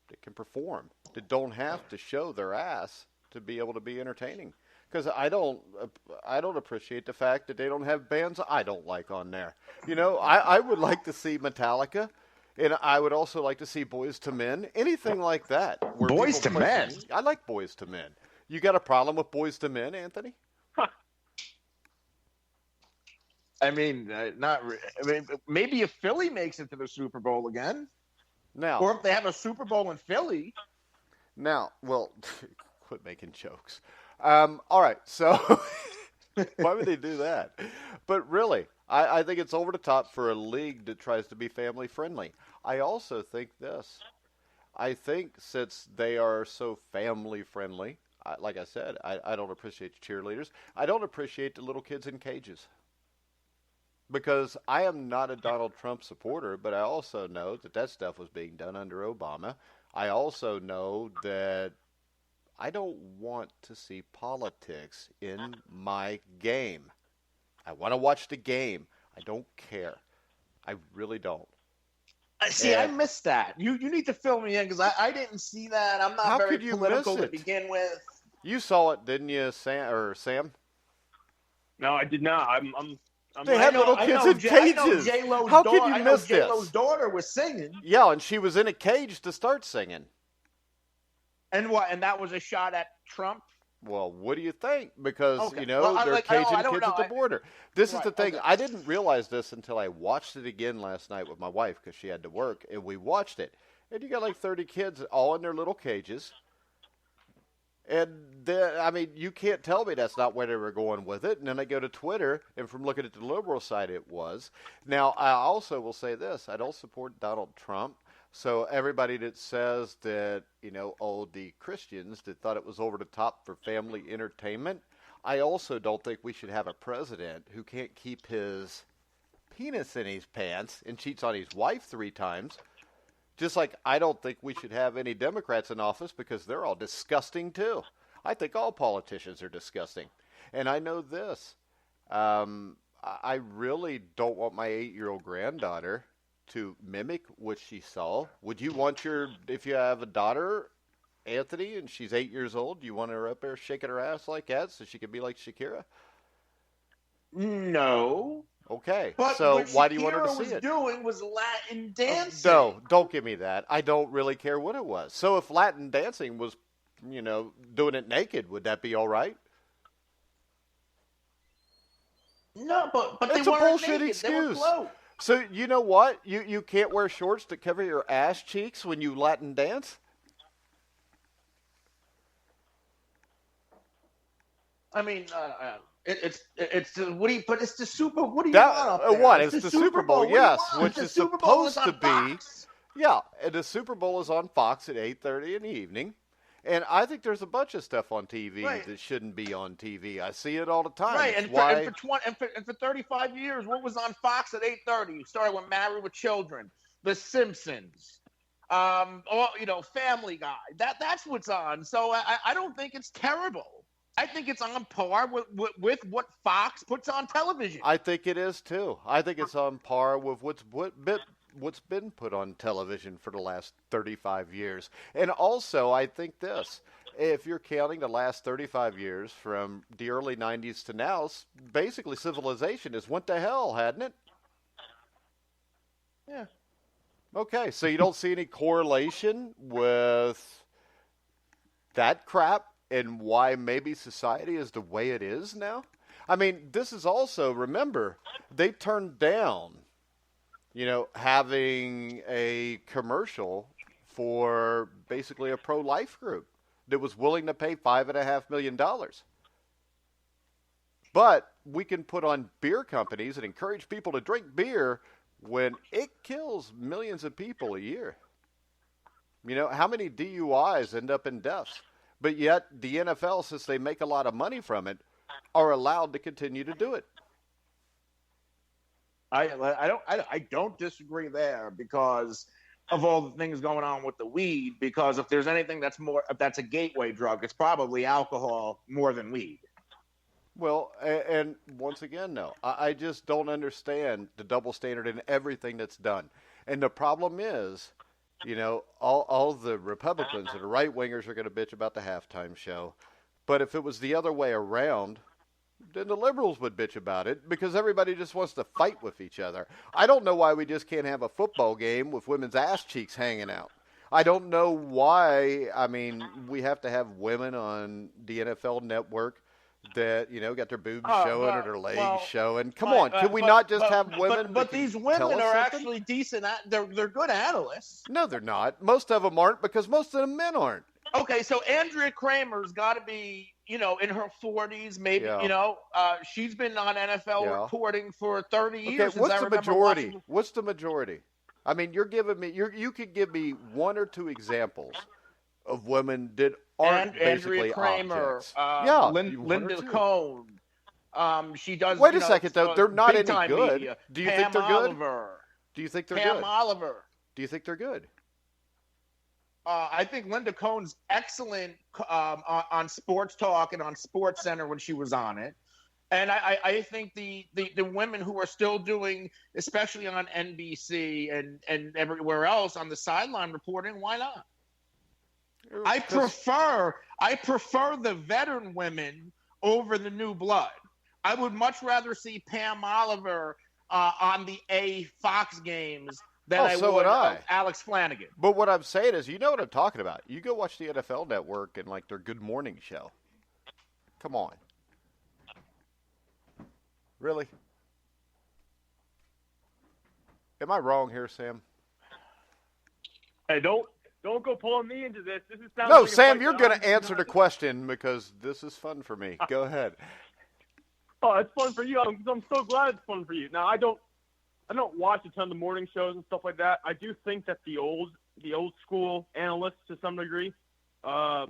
that can perform, that don't have to show their ass to be able to be entertaining. Because I don't appreciate the fact that they don't have bands I don't like on there. I would like to see Metallica, and I would also like to see Boys to Men, anything like that. Boys to Men? I like Boys to Men. You got a problem with Boys to Men, Anthony? Maybe if Philly makes it to the Super Bowl again. Now, or if they have a Super Bowl in Philly. Now, well, quit making jokes. All right, so why would they do that? But really, I think it's over the top for a league that tries to be family friendly. I also think this. I think since they are so family friendly, like I said, I don't appreciate the cheerleaders. I don't appreciate the little kids in cages. Because I am not a Donald Trump supporter, but I also know that stuff was being done under Obama. I also know that I don't want to see politics in my game. I want to watch the game. I don't care. I really don't. See, I missed that. You need to fill me in because I didn't see that. I'm not very political to begin with. You saw it, didn't you, Sam? No, I did not. They had little kids in cages. How could you miss this? J-Lo's daughter was singing. Yeah, and she was in a cage to start singing. And what? And that was a shot at Trump? Well, what do you think? Because, they're caging kids at the border. This is the thing. Okay. I didn't realize this until I watched it again last night with my wife because she had to work, and we watched it. And you got like 30 kids all in their little cages. And then, you can't tell me that's not where they were going with it. And then I go to Twitter, and from looking at the liberal side, it was. Now, I also will say this. I don't support Donald Trump. So everybody that says that, the Christians that thought it was over the top for family entertainment, I also don't think we should have a president who can't keep his penis in his pants and cheats on his wife 3 times. Just like I don't think we should have any Democrats in office because they're all disgusting too. I think all politicians are disgusting. And I know this. I really don't want my 8-year-old granddaughter to mimic what she saw. Would you want if you have a daughter, Anthony, and she's 8 years old, do you want her up there shaking her ass like that so she could be like Shakira? No. Okay, but so why do you want her to see was it? Doing was Latin dancing. No, don't give me that. I don't really care what it was. So if Latin dancing was, doing it naked, would that be all right? No, but it's they a weren't bullshit naked. excuse. They were So you know what? You can't wear shorts to cover your ass cheeks when you Latin dance? It's the Super. What do you want up there? What? It's the Super Bowl, yes, which is supposed to be. Fox. Yeah, and the Super Bowl is on Fox at 8:30 in the evening, and I think there's a bunch of stuff on TV that shouldn't be on TV. I see it all the time. Right, and for 35 years, what was on Fox at 8:30? You started with Married with Children. The Simpsons, Family Guy. That's what's on. So I don't think it's terrible. I think it's on par with what Fox puts on television. I think it is too. I think it's on par with what's been put on television for the last 35 years. And also, I think this. If you're counting the last 35 years from the early 90s to now, basically civilization has went to hell, hadn't it? Yeah. Okay, so you don't see any correlation with that crap and why maybe society is the way it is now? I mean, this is also, remember, they turned down, having a commercial for basically a pro-life group that was willing to pay $5.5 million. But we can put on beer companies and encourage people to drink beer when it kills millions of people a year. How many DUIs end up in deaths? But yet the NFL, since they make a lot of money from it, are allowed to continue to do it. I don't disagree there because of all the things going on with the weed. Because if there's anything that's a gateway drug, it's probably alcohol more than weed. Well, and once again, no, I just don't understand the double standard in everything that's done. And the problem is, all the Republicans and the right-wingers are going to bitch about the halftime show. But if it was the other way around, then the liberals would bitch about it because everybody just wants to fight with each other. I don't know why we just can't have a football game with women's ass cheeks hanging out. I don't know why, we have to have women on the NFL network that, got their boobs showing or their legs showing. Come on, could we not just have women? But these women are actually decent. They're good analysts. No, they're not. Most of them aren't because most of the men aren't. Okay, so Andrea Kramer's got to be, in her 40s, maybe. Yeah. She's been on NFL reporting for 30 years. Okay, what's the majority? What's the majority? You're giving me. You could give me one or two examples of women that aren't basically Andrea Kramer, objects. Linda Cohn. She does. Wait a second, though. They're not any good. Media. Do you Pam think they're good? Oliver. Do you think they're Pam good? Oliver. Do you think they're good? I think Linda Cohn's excellent on Sports Talk and on Sports Center when she was on it. And I think the women who are still doing, especially on NBC and everywhere else on the sideline reporting, why not? I prefer the veteran women over the new blood. I would much rather see Pam Oliver on the Fox games than I would Alex Flanagan. But what I'm saying is, you know what I'm talking about. You go watch the NFL Network and their Good Morning show. Come on. Really? Am I wrong here, Sam? Hey, don't go pulling me into this. This is no, like Sam, you're going to answer the question because this is fun for me. Go ahead. Oh, it's fun for you. I'm so glad it's fun for you. Now, I don't watch a ton of the morning shows and stuff like that. I do think that the old school analysts to some degree, I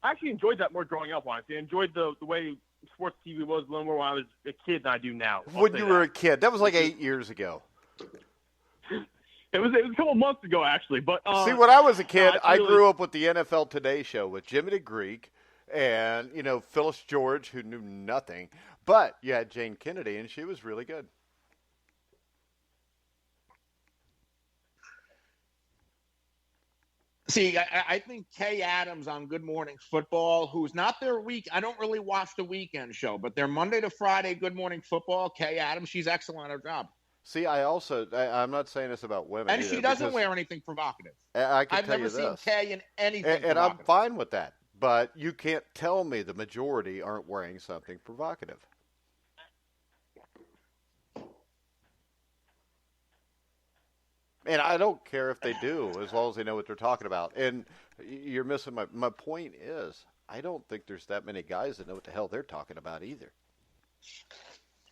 actually enjoyed that more growing up. Honestly, I enjoyed the way sports TV was a little more when I was a kid than I do now. When you were a kid, that was like 8 years ago. It was a couple months ago actually, but see, when I was a kid, I grew up with the NFL Today show with Jimmy the Greek and Phyllis George, who knew nothing, but you had Jane Kennedy, and she was really good. See, I think Kay Adams on Good Morning Football, who's not their week. I don't really watch the weekend show, but their Monday to Friday Good Morning Football, Kay Adams, she's excellent at her job. See, I'm not saying this about women. And she doesn't wear anything provocative. I've never seen Kay in anything and I'm fine with that. But you can't tell me the majority aren't wearing something provocative. And I don't care if they do, as long as they know what they're talking about. And you're missing my point is, I don't think there's that many guys that know what the hell they're talking about either.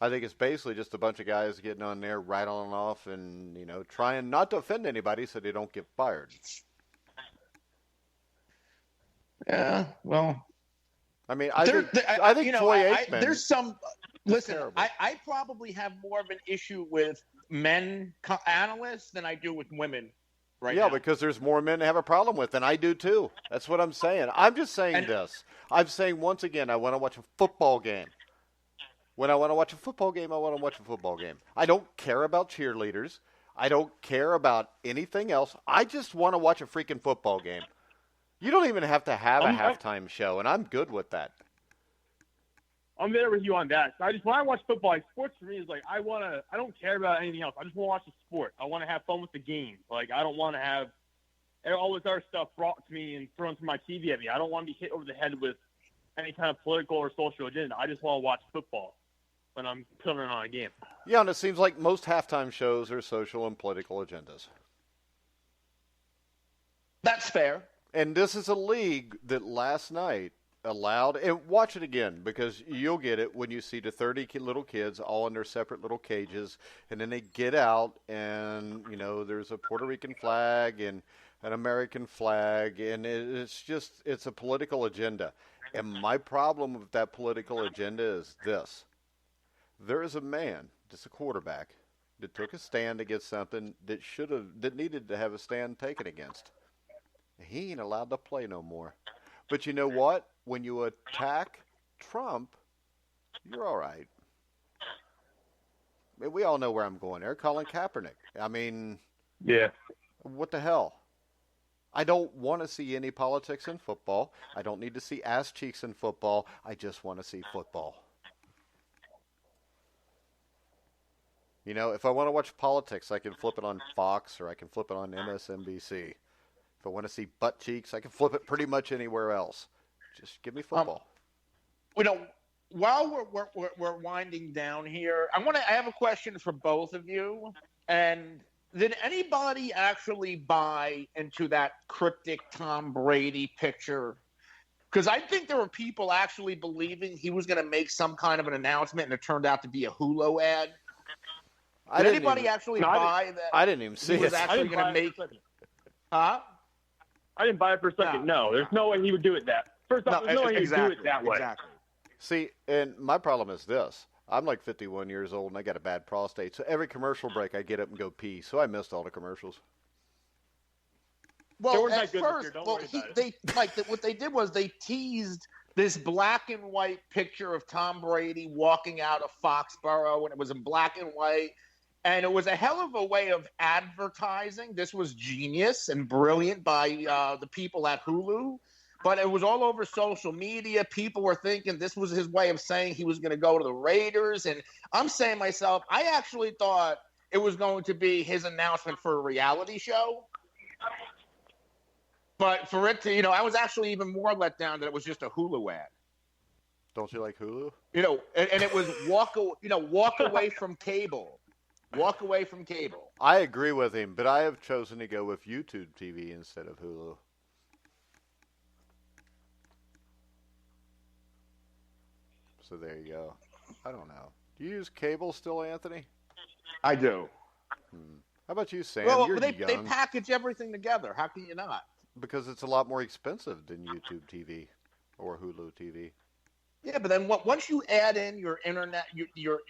I think it's basically just a bunch of guys getting on there, rattling off, and trying not to offend anybody so they don't get fired. Yeah, well, I think Troy Aikman. There's some. Listen, I probably have more of an issue with analysts than I do with women right Yeah, now. because there's more men to have a problem with, and I do too. That's what I'm saying. I'm just saying this. I'm saying once again, I want to watch a football game. When I want to watch a football game, I want to watch a football game. I don't care about cheerleaders. I don't care about anything else. I just want to watch a freaking football game. You don't even have to have a halftime show, and I'm good with that. I'm there with you on that. So when I watch football, like, sports for me is like I don't care about anything else. I just want to watch the sport. I want to have fun with the game. Like I don't want to have all this other stuff brought to me and thrown through my TV at me. I don't want to be hit over the head with any kind of political or social agenda. I just want to watch football when I'm putting on a game. Yeah, and it seems like most halftime shows are social and political agendas. That's fair. And this is a league that last night allowed, and watch it again because you'll get it when you see the 30 little kids all in their separate little cages, and then they get out and, you know, there's a Puerto Rican flag and an American flag, and it's a political agenda. And my problem with that political agenda is this. There is a man, just a quarterback, that took a stand against something that needed to have a stand taken against. He ain't allowed to play no more. But you know what? When you attack Trump, you're all right. I mean, we all know where I'm going there. Colin Kaepernick. I mean, yeah. What the hell? I don't want to see any politics in football. I don't need to see ass cheeks in football. I just want to see football. You know, if I want to watch politics, I can flip it on Fox or I can flip it on MSNBC. If I want to see butt cheeks, I can flip it pretty much anywhere else. Just give me football. You know, while we're winding down here, I have a question for both of you. And did anybody actually buy into that cryptic Tom Brady picture? Because I think there were people actually believing he was going to make some kind of an announcement, and it turned out to be a Hulu ad. Did anybody actually buy that? I didn't even see he was it. actually going to make. Huh? I didn't buy it for a second. No, there's no way he would do it that. First off, there's no way he would do it that way. Exactly. See, and my problem is this. I'm like 51 years old, and I got a bad prostate. So every commercial break, I get up and go pee. So I missed all the commercials. Well, at first, what they did was they teased this black and white picture of Tom Brady walking out of Foxborough, and it was in black and white. And it was a hell of a way of advertising. This was genius and brilliant by the people at Hulu. But it was all over social media. People were thinking this was his way of saying he was going to go to the Raiders. And I'm saying myself, I actually thought it was going to be his announcement for a reality show. But for it to, I was actually even more let down that it was just a Hulu ad. Don't you like Hulu? And it was walk away from cable. Walk away from cable. I agree with him, but I have chosen to go with YouTube TV instead of Hulu. So there you go. I don't know. Do you use cable still, Anthony? I do. How about you, Sam? Well, You're they young. package everything together. How can you not? Because it's a lot more expensive than YouTube TV or Hulu TV. Yeah, but then once you add in your internet, your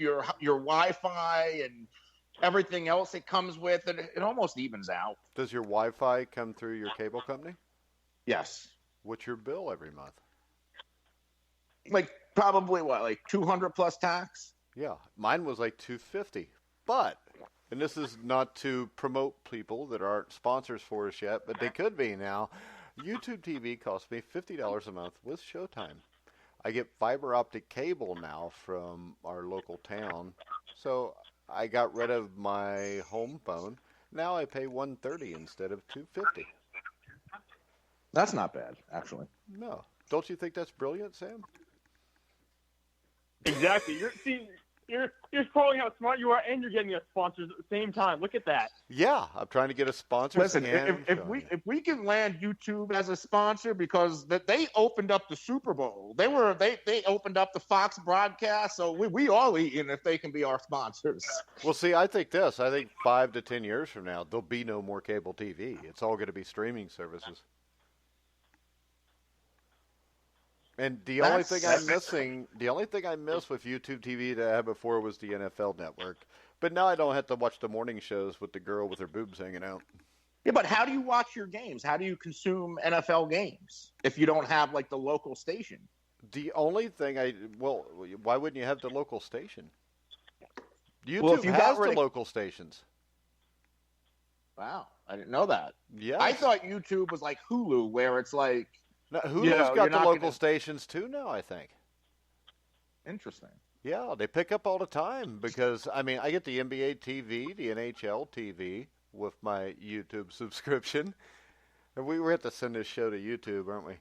Wi-Fi and everything else it comes with, it almost evens out. Does your Wi-Fi come through your cable company? Yes. What's your bill every month? Like probably like 200 plus tax? Yeah, mine was like $250. But, and this is not to promote people that aren't sponsors for us yet, but they could be now. YouTube TV costs me $50 a month with Showtime. I get fiber optic cable now from our local town. So I got rid of my home phone. Now I pay $130 instead of $250. That's not bad, actually. No. Don't you think that's brilliant, Sam? Exactly. You're showing how smart you are, and you're getting us sponsors at the same time. Look at that. Yeah, I'm trying to get a sponsor. Listen, if we can land YouTube as a sponsor, because they opened up the Super Bowl, they opened up the Fox broadcast, so we all eating if they can be our sponsors. Well, see, I think 5 to 10 years from now, there'll be no more cable TV. It's all going to be streaming services. And the only thing I miss with YouTube TV that I had before was the NFL Network. But now I don't have to watch the morning shows with the girl with her boobs hanging out. Yeah, but how do you watch your games? How do you consume NFL games if you don't have like the local station? The only thing why wouldn't you have the local station? YouTube Well, if you has got rid the of- local stations. Wow, I didn't know that. Yeah. I thought YouTube was like Hulu, where it's like Now, Hulu's you're got the not local gonna- stations too now, I think. interesting. Yeah, they pick up all the time because, I mean, I get the NBA TV, the NHL TV with my YouTube subscription. And we have to send this show to YouTube, aren't we?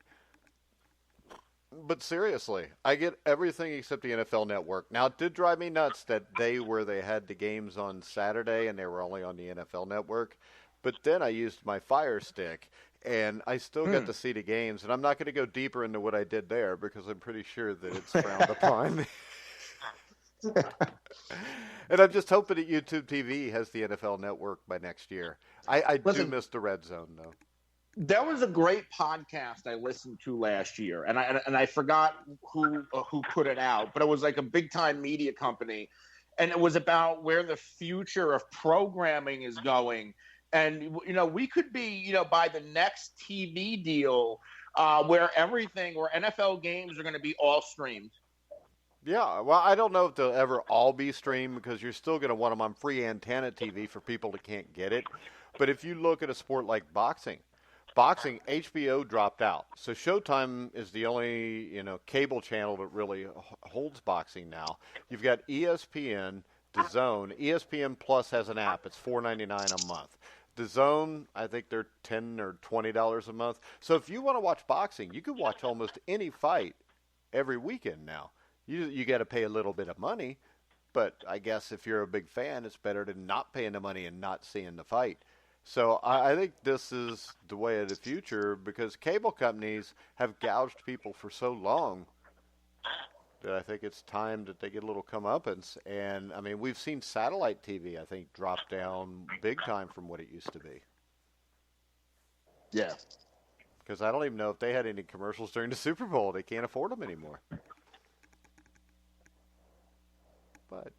But seriously, I get everything except the NFL Network. Now, it did drive me nuts that they had the games on Saturday and they were only on the NFL Network. But then I used my Fire Stick, and I still got to see the games. And I'm not going to go deeper into what I did there because I'm pretty sure that it's frowned upon. And I'm just hoping that YouTube TV has the NFL Network by next year. I do miss the Red Zone, though. There was a great podcast I listened to last year, and I forgot who put it out, but it was like a big time media company, and it was about where the future of programming is going. And we could be by the next TV deal where NFL games are going to be all streamed. Yeah, well, I don't know if they'll ever all be streamed because you're still going to want them on free antenna TV for people that can't get it. But if you look at a sport like boxing, HBO dropped out. So Showtime is the only, cable channel that really holds boxing now. You've got ESPN, DAZN. ESPN Plus has an app. It's $4.99 a month. DAZN, I think they're $10 or $20 a month. So if you want to watch boxing, you can watch almost any fight every weekend now. You got to pay a little bit of money, but I guess if you're a big fan, it's better than not paying the money and not seeing the fight. So I think this is the way of the future because cable companies have gouged people for so long that I think it's time that they get a little comeuppance. And, I mean, we've seen satellite TV, I think, drop down big time from what it used to be. Yeah. Because I don't even know if they had any commercials during the Super Bowl. They can't afford them anymore. But,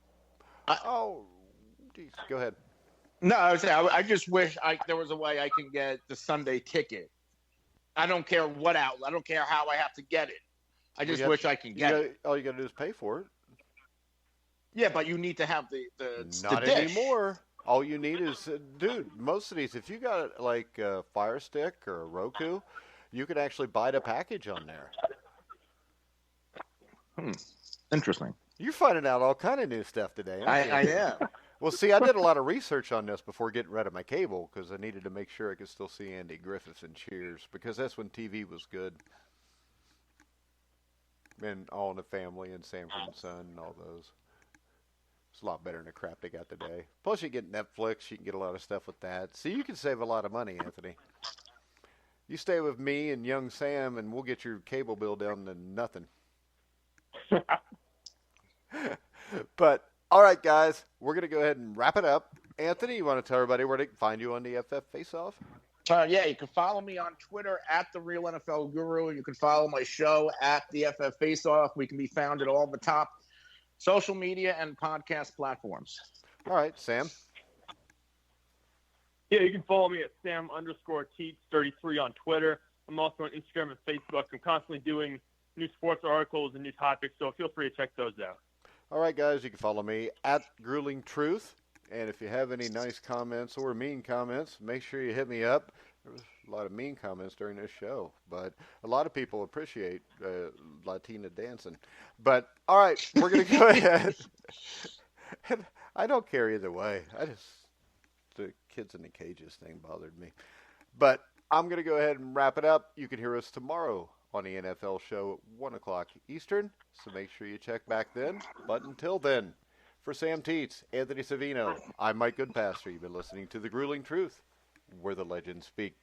geez, go ahead. No, I just wish there was a way I can get the Sunday ticket. I don't care what outlet. I don't care how I have to get it. I just wish I can get it. All you got to do is pay for it. Yeah, but you need to have the Not dish. anymore. All you need is, dude, most of these, if you got like a Fire Stick or a Roku, you could actually buy the package on there. Interesting. You're finding out all kind of new stuff today. Aren't you? I am. Well, see, I did a lot of research on this before getting rid of my cable because I needed to make sure I could still see Andy Griffith and Cheers because that's when TV was good. And All in the Family and Sanford and Son and all those. It's a lot better than the crap they got today. Plus, you get Netflix. You can get a lot of stuff with that. So you can save a lot of money, Anthony. You stay with me and young Sam, and we'll get your cable bill down to nothing. But, all right, guys, we're going to go ahead and wrap it up. Anthony, you want to tell everybody where they can find you on the FF Face-Off? Yeah, you can follow me on Twitter at The Real NFL Guru. You can follow my show at the FF Face-Off. We can be found at all the top social media and podcast platforms. All right, Sam. Yeah, you can follow me at Sam_Teets33 on Twitter. I'm also on Instagram and Facebook. I'm constantly doing new sports articles and new topics, so feel free to check those out. All right, guys, you can follow me at Grueling Truth. And if you have any nice comments or mean comments, make sure you hit me up. There was a lot of mean comments during this show, but a lot of people appreciate Latina dancing. But, all right, we're going to go ahead. And I don't care either way. The kids in the cages thing bothered me. But I'm going to go ahead and wrap it up. You can hear us tomorrow on the NFL show at 1 o'clock Eastern, so make sure you check back then. But until then, for Sam Teets, Anthony Cervino, I'm Mike Goodpaster. You've been listening to The Grueling Truth, where the legends speak.